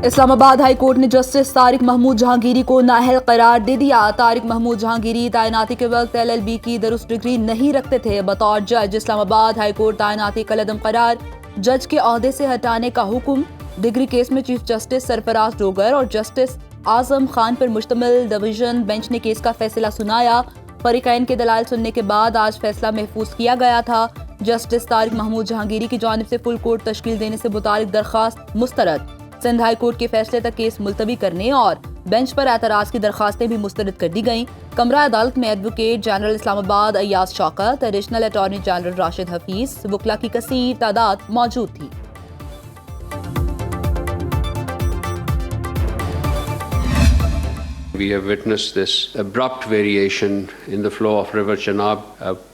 اسلام آباد high court نے justice Tariq Mahmood Jahangiri کو نااہل قرار دے دیا۔ طارق محمود جہانگیری تعیناتی کے وقت LLB کی درست ڈگری نہیں رکھتے تھے۔ بطور جج اسلام آباد ہائی کورٹ تعیناتی کالعدم قرار، جج کے عہدے سے ہٹانے کا حکم۔ ڈگری کیس میں چیف جسٹس سرفراز ڈوگر اور جسٹس اعظم خان پر مشتمل ڈویژن بینچ نے کیس کا فیصلہ سنایا۔ فریقین کے دلائل سننے کے بعد آج فیصلہ محفوظ کیا گیا تھا۔ جسٹس طارق محمود جہانگیری کی جانب سے فل کورٹ تشکیل دینے سے متعلق درخواست مسترد، سندھ ہائی کورٹ کے فیصلے تک کیس ملتوی کرنے اور بینچ پر اعتراض کی درخواستیں بھی مسترد کر دی گئیں۔ کمرہ عدالت میں advocate general Islamabad Ayaz Shaukat, additional attorney general Rashid Hafeez, وکلا کی کثیر تعداد موجود تھی۔ We have witnessed this abrupt variation in the flow of River Chenab,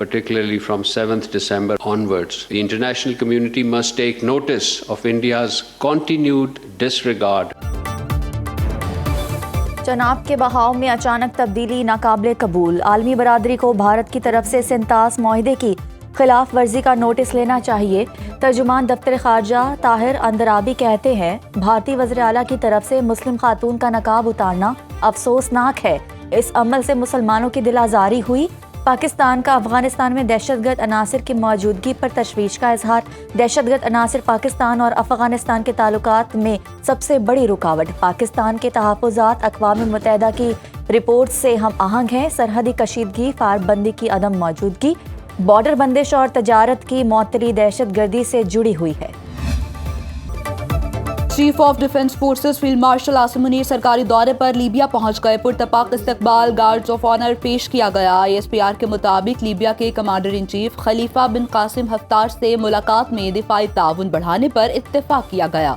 particularly from 7th December onwards. The international community must take notice of India's continued disregard. Chenab کے بہاؤ میں اچانک تبدیلی ناقابل قبول، عالمی برادری کو بھارت کی طرف سے سنتاس معاہدے کی خلاف ورزی کا نوٹس لینا چاہیے۔ ترجمان دفتر خارجہ طاہر اندرابی کہتے ہیں، بھارتی وزیر اعلیٰ کی طرف سے مسلم خاتون کا نقاب اتارنا افسوسناک ہے۔ اس عمل سے مسلمانوں کی دل آزاری ہوئی۔ پاکستان کا افغانستان میں دہشت گرد عناصر کی موجودگی پر تشویش کا اظہار۔ دہشت گرد عناصر پاکستان اور افغانستان کے تعلقات میں سب سے بڑی رکاوٹ۔ پاکستان کے تحفظات اقوام متحدہ کی رپورٹ سے ہم آہنگ ہیں۔ سرحدی کشیدگی، فائر بندی کی عدم موجودگی، بارڈر بندش اور تجارت کی معطلی دہشت گردی سے جڑی ہوئی ہے۔ Chief of defence forces field marshal Asim Munir سرکاری دورے پر لیبیا پہنچ گئے۔ پرتپاک استقبال گارڈز آف آنر پیش کیا گیا۔ ISPR کے مطابق لیبیا کے کمانڈر ان چیف خلیفہ بن قاسم حفتار سے ملاقات میں دفاعی تعاون بڑھانے پر اتفاق کیا گیا۔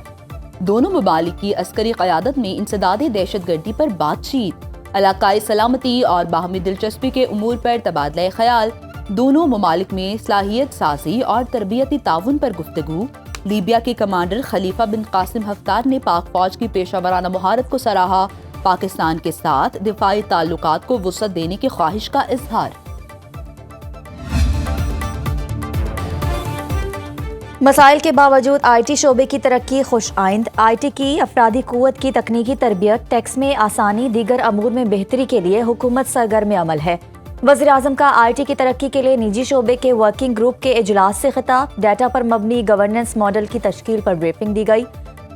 دونوں ممالک کی عسکری قیادت میں انسداد دہشت گردی پر بات چیت، علاقائی سلامتی اور باہمی دلچسپی کے امور پر تبادلہ خیال، دونوں ممالک میں صلاحیت سازی اور تربیتی تعاون پر گفتگو۔ لیبیا کے کمانڈر خلیفہ بن قاسم حفتار نے پاک فوج کی پیشہ ورانہ مہارت کو سراہا۔ پاکستان کے ساتھ دفاعی تعلقات کو وسعت دینے کی خواہش کا اظہار۔ مسائل کے باوجود IT شعبے کی ترقی خوش آئند۔ IT کی افرادی قوت کی تکنیکی تربیت، ٹیکس میں آسانی، دیگر امور میں بہتری کے لیے حکومت سرگرم عمل ہے۔ وزیر اعظم کا IT کی ترقی کے لیے نجی شعبے کے ورکنگ گروپ کے اجلاس سے خطاب۔ ڈیٹا پر مبنی گورننس ماڈل کی تشکیل پر بریفنگ دی گئی۔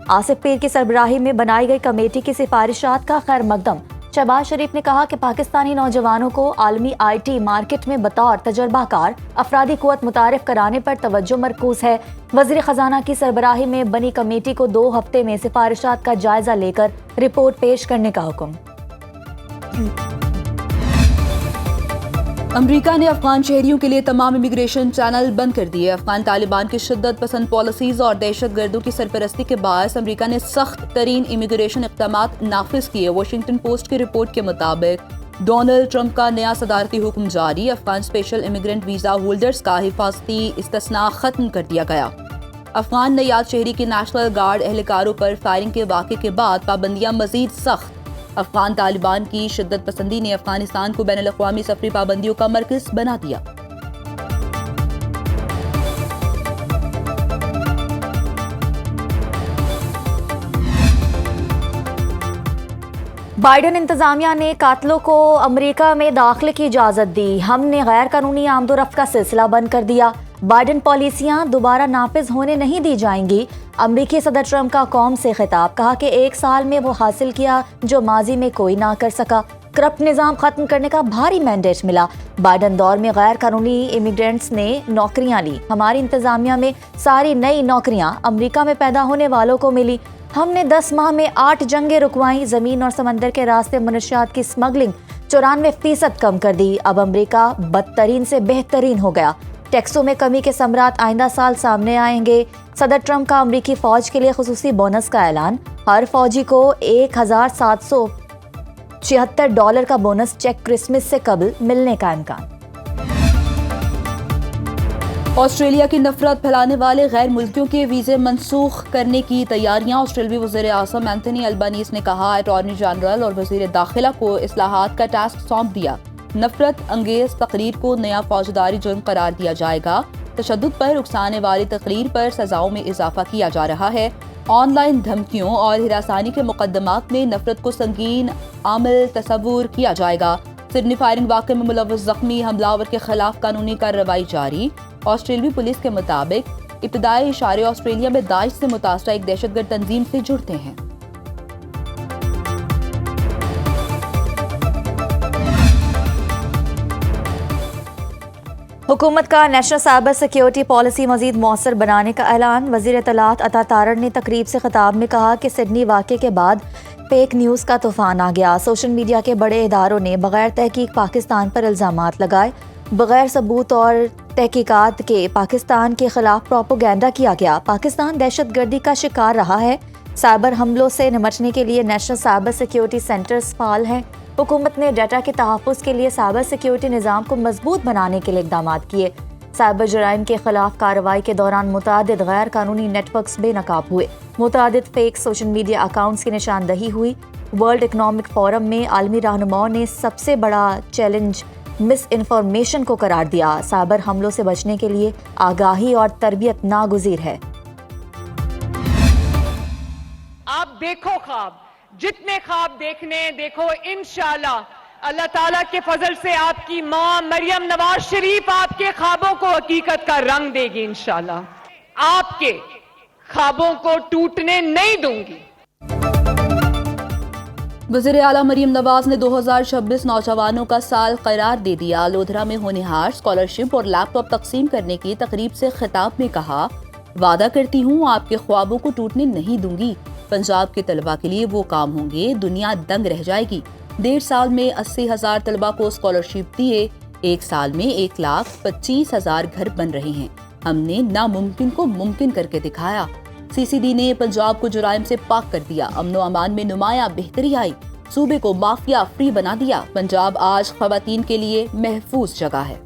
آصف پیر کی سربراہی میں بنائی گئی کمیٹی کی سفارشات کا خیر مقدم۔ شہباز شریف نے کہا کہ پاکستانی نوجوانوں کو عالمی IT مارکیٹ میں بطور تجربہ کار افرادی قوت متعارف کرانے پر توجہ مرکوز ہے۔ وزیر خزانہ کی سربراہی میں بنی کمیٹی کو 2 ہفتے میں سفارشات کا جائزہ لے کر رپورٹ پیش کرنے کا حکم۔ امریکہ نے افغان شہریوں کے لیے تمام امیگریشن چینل بند کر دیے۔ افغان طالبان کی شدت پسند پالیسیز اور دہشت گردوں کی سرپرستی کے باعث امریکہ نے سخت ترین امیگریشن اقدامات نافذ کیے۔ واشنگٹن پوسٹ کی رپورٹ کے مطابق ڈونلڈ ٹرمپ کا نیا صدارتی حکم جاری۔ Afghan special immigrant visa holders کا حفاظتی استثناء ختم کر دیا گیا۔ افغان نیاد شہری کی نیشنل گارڈ اہلکاروں پر فائرنگ کے واقعے کے بعد پابندیاں مزید سخت۔ افغان طالبان کی شدت پسندی نے افغانستان کو بین الاقوامی سفری پابندیوں کا مرکز بنا دیا۔ بائیڈن انتظامیہ نے قاتلوں کو امریکہ میں داخلے کی اجازت دی۔ ہم نے غیر قانونی آمد و رفت کا سلسلہ بند کر دیا۔ بائیڈن پالیسیاں دوبارہ نافذ ہونے نہیں دی جائیں گی۔ امریکی صدر ٹرمپ کا قوم سے خطاب، کہا کہ 1 سال میں وہ حاصل کیا جو ماضی میں کوئی نہ کر سکا۔ کرپٹ نظام ختم کرنے کا بھاری مینڈیٹ ملا۔ بائیڈن دور میں غیر قانونی امیگرینٹس نے نوکریاں لی۔ ہماری انتظامیہ میں ساری نئی نوکریاں امریکہ میں پیدا ہونے والوں کو ملی۔ ہم نے 10 ماہ میں 8 جنگیں رکوائیں۔ زمین اور سمندر کے راستے منشیات کی اسمگلنگ 94% کم کر دی۔ اب امریکہ بدترین سے بہترین ہو گیا۔ ٹیکسوں میں کمی کے ثمرات آئندہ سال سامنے آئیں گے۔ صدر ٹرمپ کا امریکی فوج کے لیے خصوصی بونس کا اعلان۔ ہر فوجی کو $1,776 کا بونس چیک کرسمس سے قبل ملنے کا امکان۔ آسٹریلیا کی نفرت پھیلانے والے غیر ملکیوں کے ویزے منسوخ کرنے کی تیاریاں۔ آسٹریلوی وزیر اعظم اینتھونی البنیز نے کہا، اٹارنی جنرل اور وزیر داخلہ کو اصلاحات کا ٹاسک سونپ دیا۔ نفرت انگیز تقریر کو نیا فوجداری جرم قرار دیا جائے گا۔ تشدد پر اکسانے والی تقریر پر سزاؤں میں اضافہ کیا جا رہا ہے۔ آن لائن دھمکیوں اور ہراسانی کے مقدمات میں نفرت کو سنگین عامل تصور کیا جائے گا۔ سڈنی فائرنگ واقعے میں ملوث زخمی حملاور کے خلاف قانونی کارروائی جاری۔ آسٹریلوی پولیس کے مطابق ابتدائی اشارے آسٹریلیا میں داعش سے متاثرہ ایک دہشت گرد تنظیم سے جڑتے ہیں۔ حکومت کا نیشنل سائبر سیکیورٹی پالیسی مزید مؤثر بنانے کا اعلان۔ وزیر اطلاعات عطا تارڑ نے تقریب سے خطاب میں کہا کہ سڈنی واقعے کے بعد فیک نیوز کا طوفان آ گیا۔ سوشل میڈیا کے بڑے اداروں نے بغیر تحقیق پاکستان پر الزامات لگائے، بغیر ثبوت اور تحقیقات کے پاکستان کے خلاف پروپیگنڈا کیا گیا۔ پاکستان دہشت گردی کا شکار رہا ہے۔ سائبر حملوں سے نمٹنے کے لیے نیشنل سائبر سیکیورٹی سینٹرز فعال ہیں۔ حکومت نے ڈیٹا کے تحفظ کے لیے سائبر سیکیورٹی نظام کو مضبوط بنانے کے لیے اقدامات کیے۔ سائبر جرائم کے خلاف کارروائی کے دوران متعدد غیر قانونی نیٹ ورکس بے نقاب ہوئے، متعدد فیک سوشل میڈیا اکاؤنٹس کی نشاندہی ہوئی۔ ورلڈ اکنامک فورم میں عالمی رہنماؤں نے سب سے بڑا چیلنج مس انفارمیشن کو قرار دیا۔ سائبر حملوں سے بچنے کے لیے آگاہی اور تربیت ناگزیر ہے۔ آپ دیکھو خواب، جتنے خواب دیکھنے دیکھو، انشاءاللہ اللہ تعالیٰ کے فضل سے آپ کی ماں مریم نواز شریف آپ کے خوابوں کو حقیقت کا رنگ دے گی انشاءاللہ۔ آپ کے خوابوں کو ٹوٹنے نہیں دوں گی۔ وزیر اعلیٰ مریم نواز نے 2026 نوجوانوں کا سال قرار دے دیا۔ لودھرا میں ہونہار اسکالرشپ اور لیپ ٹاپ تقسیم کرنے کی تقریب سے خطاب میں کہا، وعدہ کرتی ہوں آپ کے خوابوں کو ٹوٹنے نہیں دوں گی۔ پنجاب کے طلباء کے لیے وہ کام ہوں گے، دنیا دنگ رہ جائے گی۔ 1.5 سال میں 80,000 طلباء کو اسکالرشپ دیے، 1 سال میں 1,25,000 گھر بن رہے ہیں۔ ہم نے ناممکن کو ممکن کر کے دکھایا۔ CCD نے پنجاب کو جرائم سے پاک کر دیا، امن و امان میں نمایاں بہتری آئی، صوبے کو مافیا فری بنا دیا۔ پنجاب آج خواتین کے لیے محفوظ جگہ ہے۔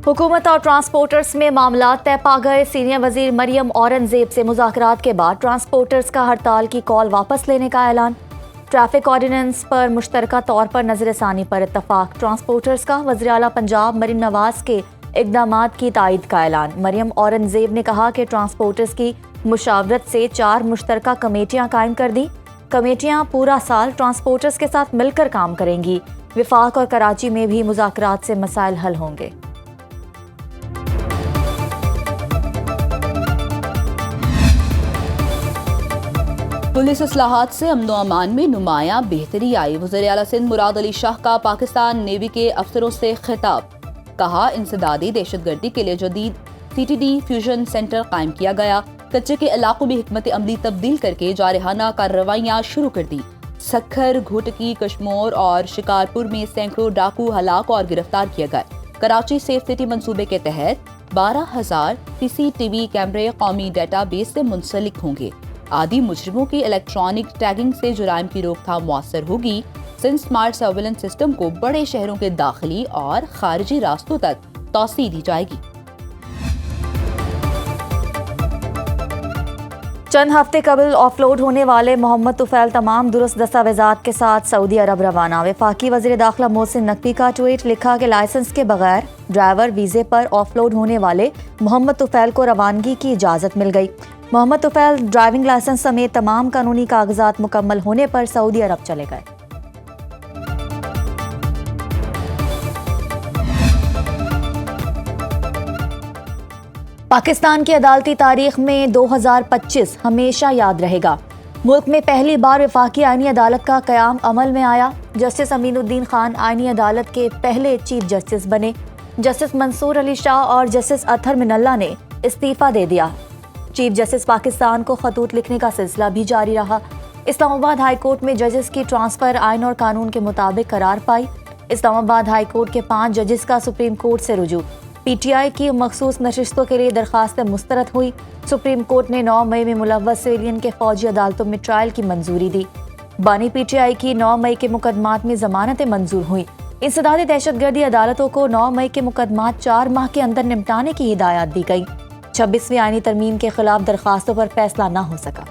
حکومت اور ٹرانسپورٹرز میں معاملات طے پا گئے۔ سینئر وزیر مریم اورنگزیب سے مذاکرات کے بعد ٹرانسپورٹرز کا ہڑتال کی کال واپس لینے کا اعلان۔ ٹریفک آرڈیننس پر مشترکہ طور پر نظر ثانی پر اتفاق۔ ٹرانسپورٹرز کا وزیر اعلیٰ پنجاب مریم نواز کے اقدامات کی تائید کا اعلان۔ مریم اورنگزیب نے کہا کہ ٹرانسپورٹرز کی مشاورت سے 4 مشترکہ کمیٹیاں قائم کر دیں۔ کمیٹیاں پورا سال ٹرانسپورٹرز کے ساتھ مل کر کام کریں گی۔ وفاق اور کراچی میں بھی مذاکرات سے مسائل حل ہوں گے۔ پولیس اصلاحات سے امن و امان میں نمایاں بہتری آئی۔ وزیر اعلیٰ سندھ مراد علی شاہ کا پاکستان نیوی کے افسروں سے خطاب، کہا انسدادی دہشت گردی کے لیے جدید CTD فیوژن سینٹر قائم کیا گیا۔ کچے کے علاقوں میں حکمت عملی تبدیل کر کے جارحانہ کارروائیاں شروع کر دی۔ سکھر، گھوٹکی، کشمور اور شکارپور میں سینکڑوں ڈاکو ہلاک اور گرفتار کیے گئے۔ کراچی سیف سٹی منصوبے کے تحت 12,000 CCTV کیمرے قومی ڈیٹا بیس سے منسلک ہوں گے۔ عادی مجرموں کی الیکٹرانک ٹیگنگ سے جرائم کی روک تھام مؤثر ہوگی۔ سندھ اسمارٹ سرویلنس سسٹم کو بڑے شہروں کے داخلی اور خارجی راستوں تک توسیع دی جائے گی۔ چند ہفتے قبل آف لوڈ ہونے والے محمد طفیل تمام درست دستاویزات کے ساتھ سعودی عرب روانہ۔ وفاقی وزیر داخلہ محسن نقوی کا ٹویٹ، لکھا کہ لائسنس کے بغیر ڈرائیور ویزے پر آف لوڈ ہونے والے محمد طفیل کو روانگی کی اجازت مل گئی۔ محمد طفیل ڈرائیونگ لائسنس سمیت تمام قانونی کاغذات مکمل ہونے پر سعودی عرب چلے گئے۔ پاکستان کی عدالتی تاریخ میں 2025 ہمیشہ یاد رہے گا۔ ملک میں پہلی بار وفاقی آئینی عدالت کا قیام عمل میں آیا۔ جسٹس امین الدین خان آئینی عدالت کے پہلے چیف جسٹس بنے۔ جسٹس منصور علی شاہ اور جسٹس اطہر من اللہ نے استعفیٰ دے دیا۔ چیف جسٹس پاکستان کو خطوط لکھنے کا سلسلہ بھی جاری رہا۔ اسلام آباد ہائی کورٹ میں ججز کی ٹرانسفر آئین اور قانون کے مطابق قرار پائی۔ اسلام آباد ہائی کورٹ کے 5 ججز کا سپریم کورٹ سے رجوع۔ PTI کی مخصوص نشستوں کے لیے درخواستیں مسترد ہوئی۔ سپریم کورٹ نے 9 مئی میں ملوث سویلین کے فوجی عدالتوں میں ٹرائل کی منظوری دی۔ بانی PTI کی 9 مئی کے مقدمات میں ضمانتیں منظور ہوئیں۔ انسدادی دہشت گردی عدالتوں کو 9 مئی کے مقدمات 4 ماہ کے اندر نمٹانے کی ہدایات دی گئی۔ 26ویں آئینی ترمیم کے خلاف درخواستوں پر فیصلہ نہ ہو سکا۔